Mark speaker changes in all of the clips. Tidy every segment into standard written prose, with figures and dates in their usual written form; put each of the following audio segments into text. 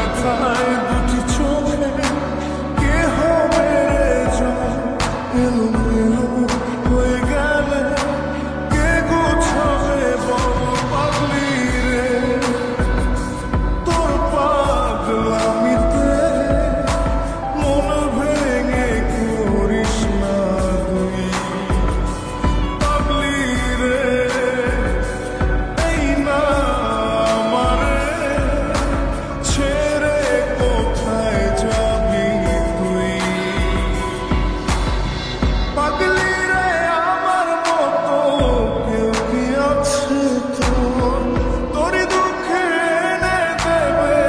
Speaker 1: ব্যথায় দুটি চোখে কে হবে রে জল এলোমেলো হয়ে গেলে কে গোছাবে বল পাগলি রে তোর পাগলামিতে মন ভেঙে করিস না তুই পাগলি রে এই না আমারে ছেড়ে কোথায় যাবি তুই পাগলি রে আমার মতো কেউ কি আছে তোর তোরই দুঃখে এনে দেবে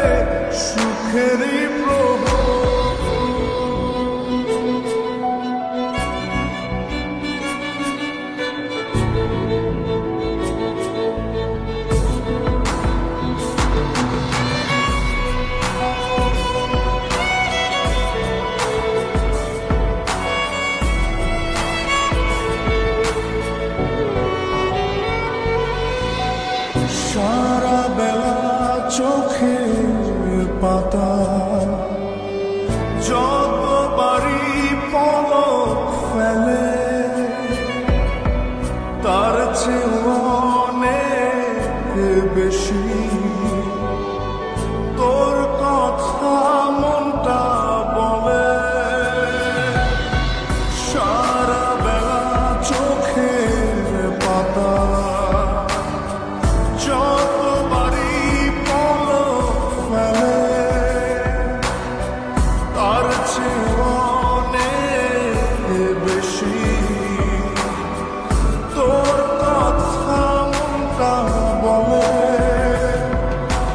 Speaker 1: সুখেরই প্রহর সারা বেলা চোখের পাতা যতবারই পলক ফেলে তার চেয়ে অনেক বেশি তোর কথা মনটা বলে সারা বেলা চোখের পাতা যতবারই পলক ফেলে তার চেয়ে অনেক বেশি তোর কথা মনটা বলে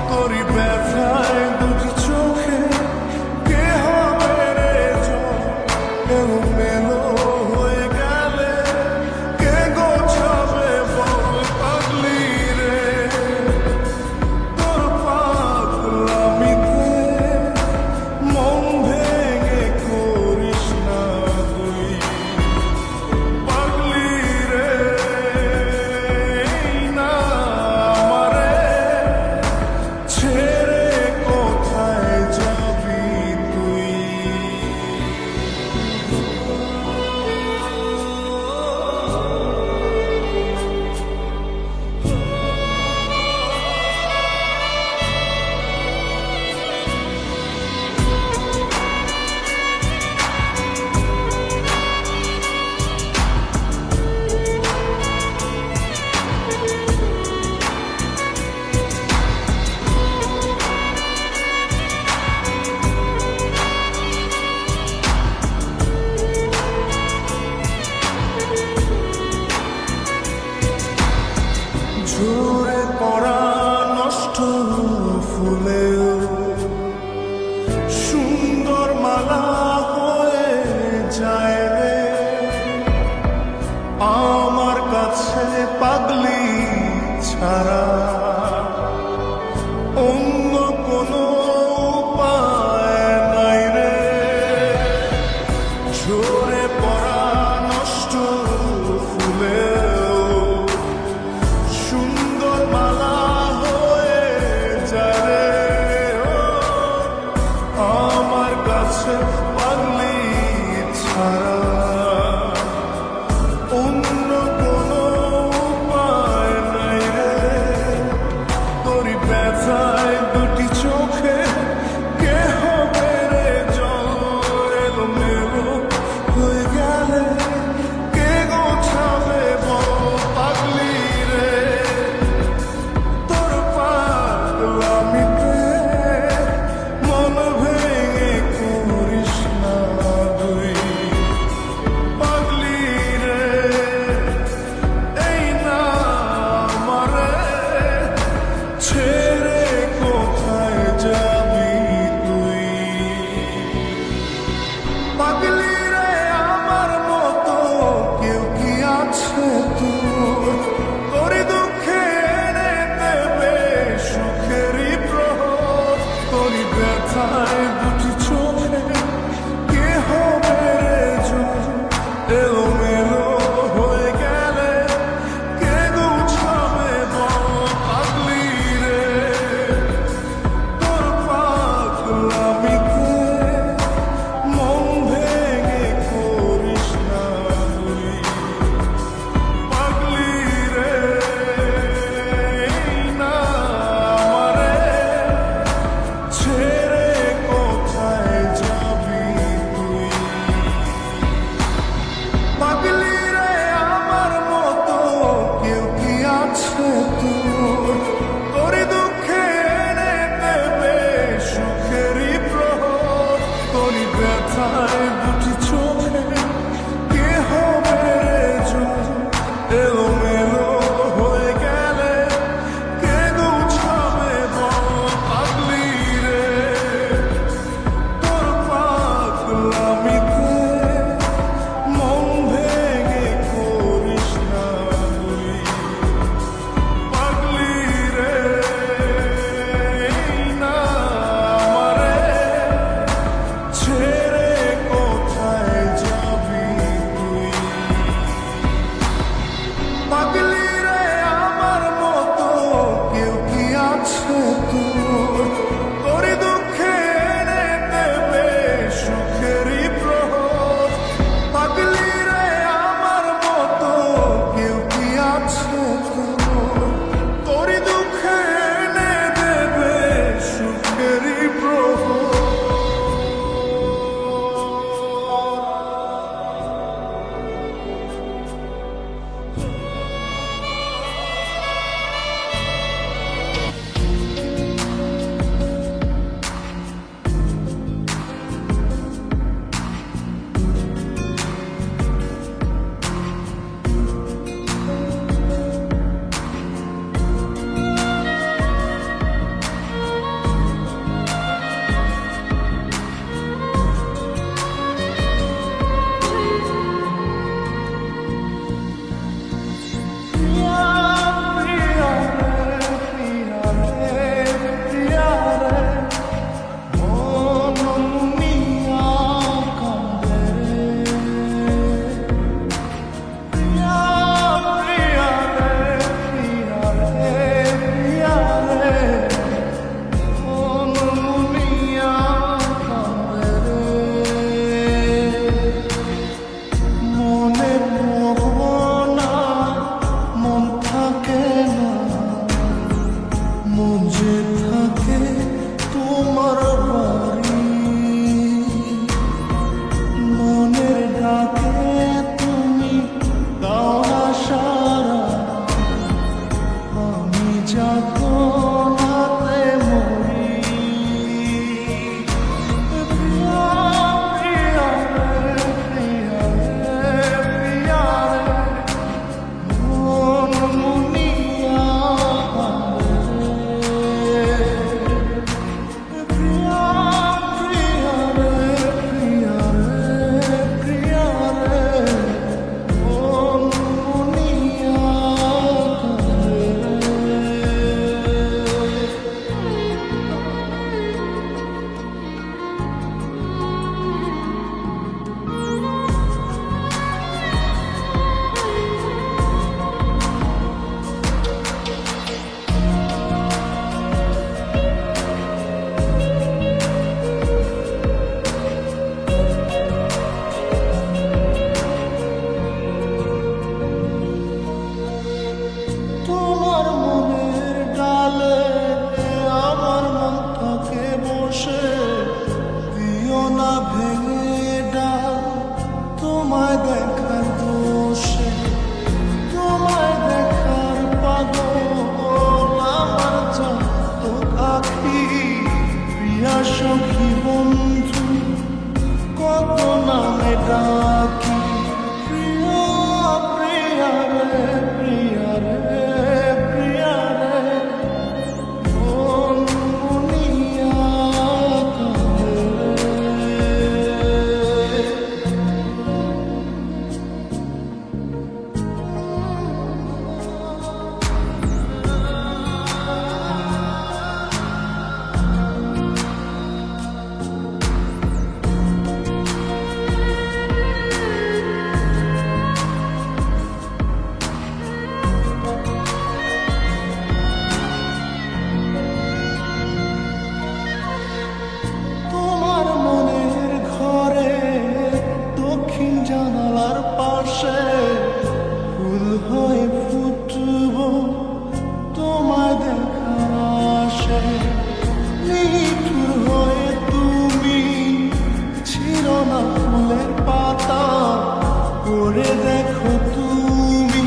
Speaker 1: তোরই ব্যথায় দুটি চোখে কে হবে রে জল এলোমেলো হয়ে গেলে কে গোছাবে বল পাগলি রে তোর পাগলামিতে মন ভেঙে করিস না তুই পাগলি রে এই না আমারে ছেড়ে কোথায় যাবি তুই ঝরে পড়া নষ্ট ফুলেও সুন্দর মালা হয়ে যায় রে আমার কাছে পাগলি ছাড়া অন্য কোনো উপায় নাই রে ঝরে পড়া নষ্ট ফুলেও সুন্দর মালা হয়ে যায় রে আমার কাছে পাগলি ছাড়া অন্য কোনো উপায় নাই রে তোরই ব্যথায় দুটি চোখে কে হবে রে জল এলোমেলো হয়ে গেলে কে গোছাবে বল পাগলি রে তোর পাগলামিতে মন ভেঙে করিস না তুই পাগলি রে এই না আমারে ছেড়ে কোথায় যাবি তুই পাগলি রে আমার মতো কেউ কি আছে তোর তোরই দুঃখে এনে দেবে সুখেরই প্রহর তোরই ব্যথায় দুটি চোখে কে হবে রে জল এলোমেলো হয়ে গেলে কে গোছাবে বল পাগলি রে তোর পাগলামিতে ভেঙে ডাল তোমায় দেখার দোষে, তোমায় দেখার পাগল আমার চাঁদ আখি। প্রিয়া সখী বন্ধু কত নামে ডাকি, প্রিয়া প্রিয়া রে প্রিয়া রে প্রিয়া রে, মন মুনিয়া কাঁদে রে। তোমার মনের ঘরে দক্ষিণ জানালার পাশে ফুল হয়ে ফুটব তোমায় দেখার আশে। নিঠুর হয়ে তুমি ছিল না ফুলের পাতা, করে দেখো তুমি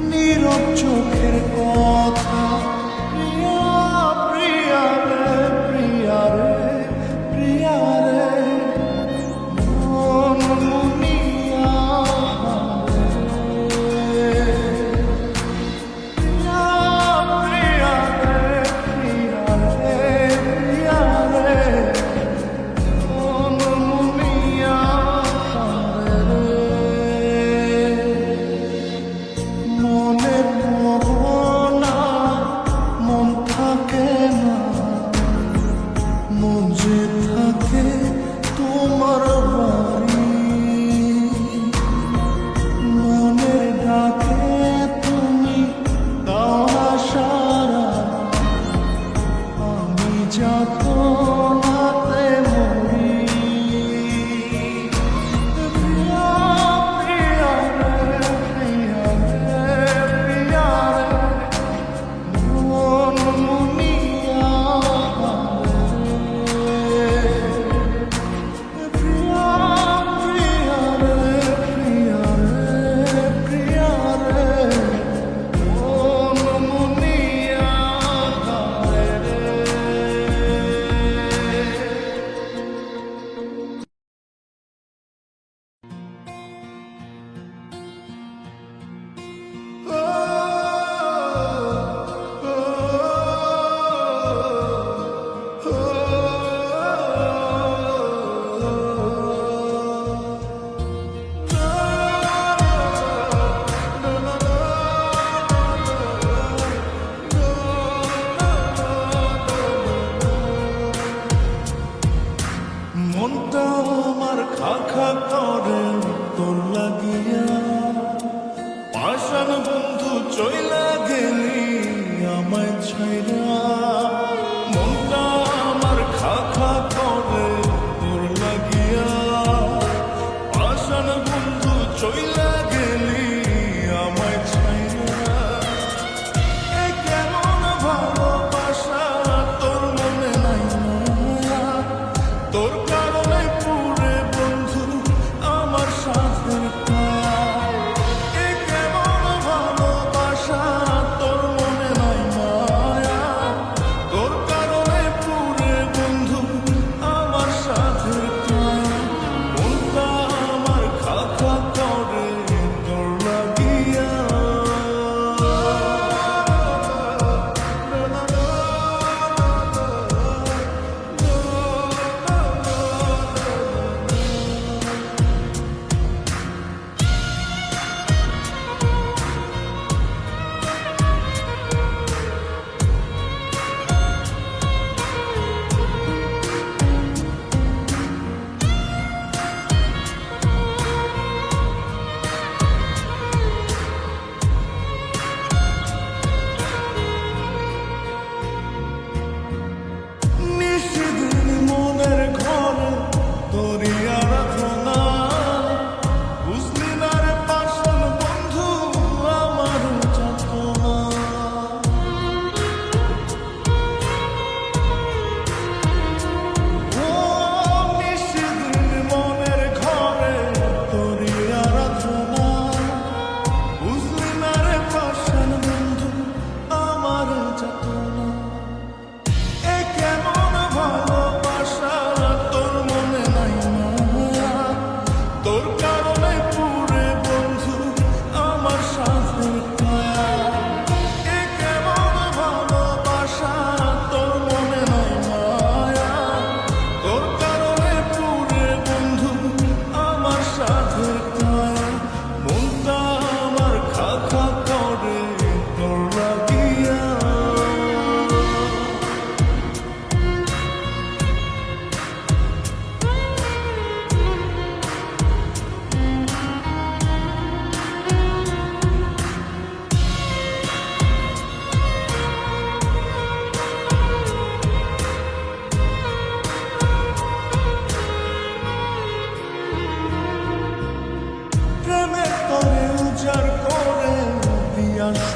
Speaker 1: নীরব চোখের কথা। প্রিয়া প্রিয়া রে প্রিয়া রে প্রিয়া রে, মন মুনিয়া রে। প্রিয়া প্রিয়া রে প্রিয়া রে প্রিয়া রে, মন মুনিয়া রে। মনে মোহনা মন থাকে না, মন যে থাকে তোমার বাড়ি। মনের ডাকে তুমি দাও না সারা, আমি যত নাতে মরি। প্রিয়া প্রিয়া রে প্রিয়া রে প্রিয়া রে, মন মুনিয়া রে। প্রিয়া প্রিয়া রে প্রিয়া রে প্রিয়া রে, মন মুনিয়া রে। মনটা আমার খা খা করে তোর লাগিয়া, পাষাণ বন্ধু চইলা গেলি আমায় ছাইরা। মনটা আমার খা খা করে তোর লাগিয়া, পাষাণ বন্ধু চইলা গেলি আমায় ছাইরা। এ কেমন ভালোবাসা তোর মনে নাই না, তোর কারণে পুরে বন্ধু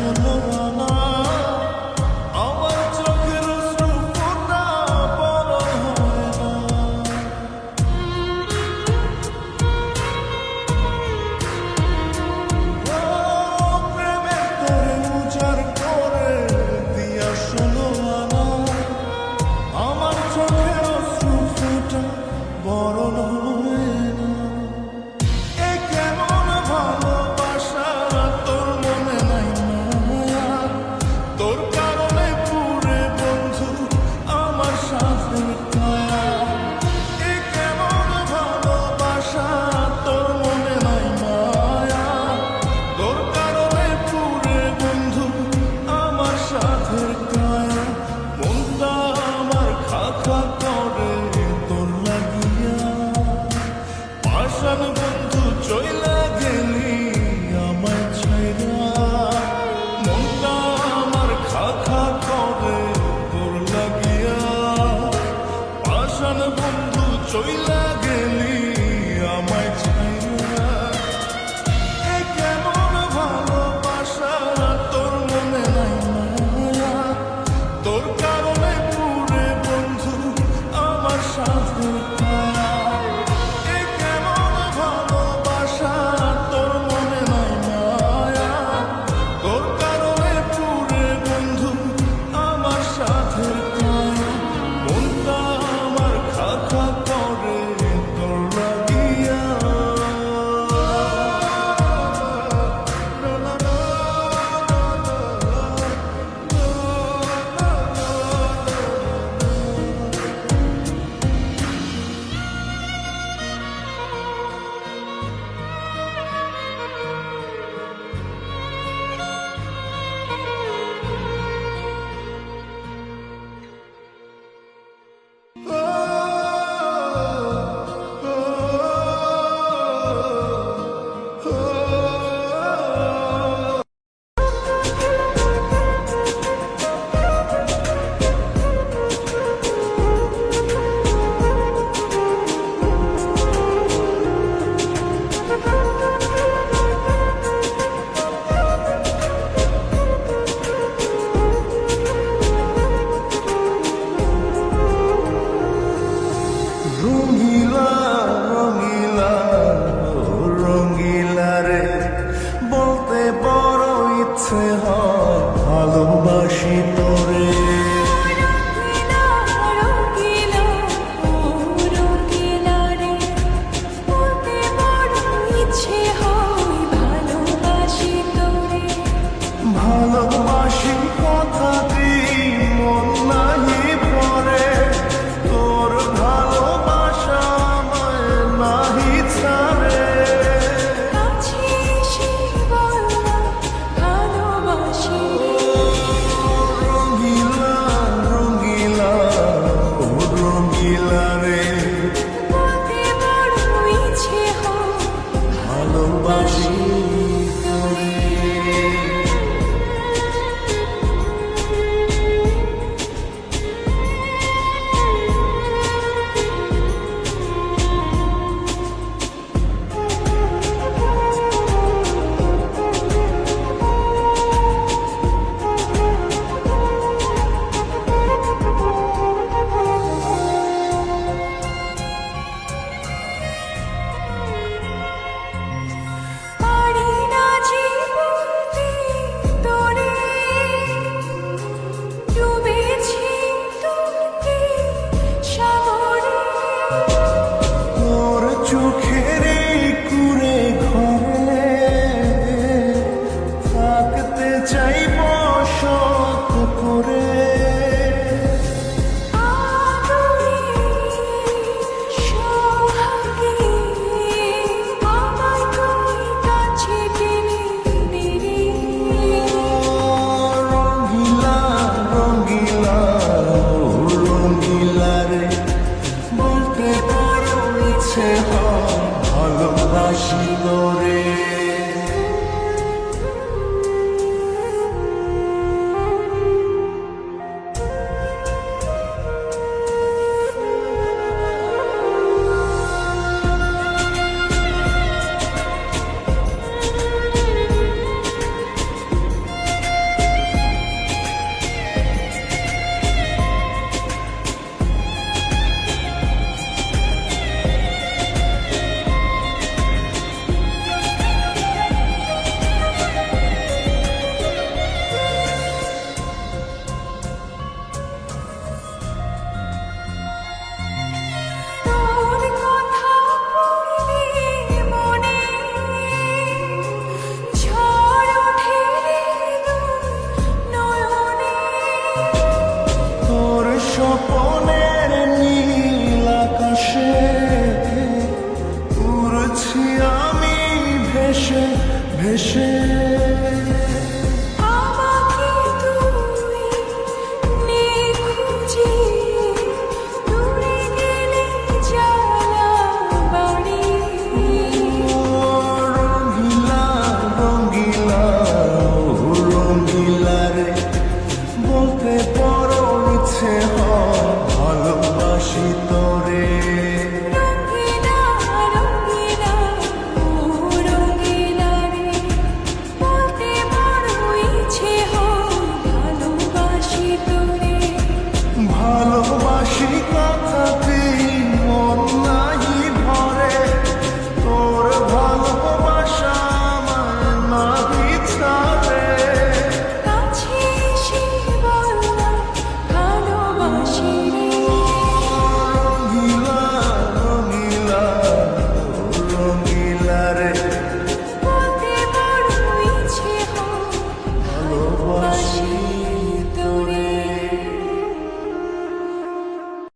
Speaker 1: ষোলো আনা আমার চোখের অশ্রু ফোঁটা বড় হয় না। ও প্রেমের তোরে উজাড় করে দিয়া ষোলো আনা আমার চোখের অশ্রু ফোঁটা বড় হয় না। এ কেমন ভালোবাসা তোর মনে নাই মায়া, তোর কারণে পুরে বন্ধু আমার সাথে কায়া। এ কেমন ভালোবাসা তোর মনে নাই মায়া, তোর কারণে পুরে বন্ধু আমার সাথে কায়া। মনটা আমার খা খা করে তোর লাগিয়া, পাষাণ বন্ধু চইলা গেলি আমায় ছাইরা। মনটা আমার খা খা করে তোর লাগিয়া, পাষাণ বন্ধু চইলা গেলি আমায় ছাইরা। এ কেমন ভালোবাসা তোর মনে নাই মায়া, তোর কারণে পুরে বন্ধু আমার সাথে কায়া। এ কেমন ভালোবাসা তোর মনে নাই মায়া, তোর কারণে পুরে বন্ধু আমার সাথে কায়া। মনটা আমার খা খা করে তোর লাগিয়া। রঙিলা রঙিলা ও রঙিলা রে, বলতে বড় ইচ্ছে হয় ভালোবাসি তোরে।
Speaker 2: রঙিলা রঙিলা ও রঙিলা রে, বলতে বড় ইচ্ছে হয় ভালোবাসি তোরে।
Speaker 1: ভালোবাসি কথা দিই মন নাহি পরে, তোর ভালোবাসা আমায় নাহি ছাড়ে।
Speaker 2: কাছে এসে বললাম ভালোবাসি রে।
Speaker 1: রঙিলা রঙিলা ও রঙিলা রে,
Speaker 2: বলতে বড় ইচ্ছে হয়
Speaker 1: ভালোবাসি তোরে।
Speaker 2: পারি না জীবনকে তোরে, ডুবেছি তোকে সাগরে।
Speaker 1: তোর চোখের এই কুঁড়ে ঘরে থাকতে চাই বসত করে।
Speaker 2: আদরে সোহাগে আমায় তুই কাছে টেনে নে।
Speaker 1: রঙিলা রঙিলা ও রঙিলা রে, বলতে বড় ইচ্ছে হয় ভালোবাসি তোরে।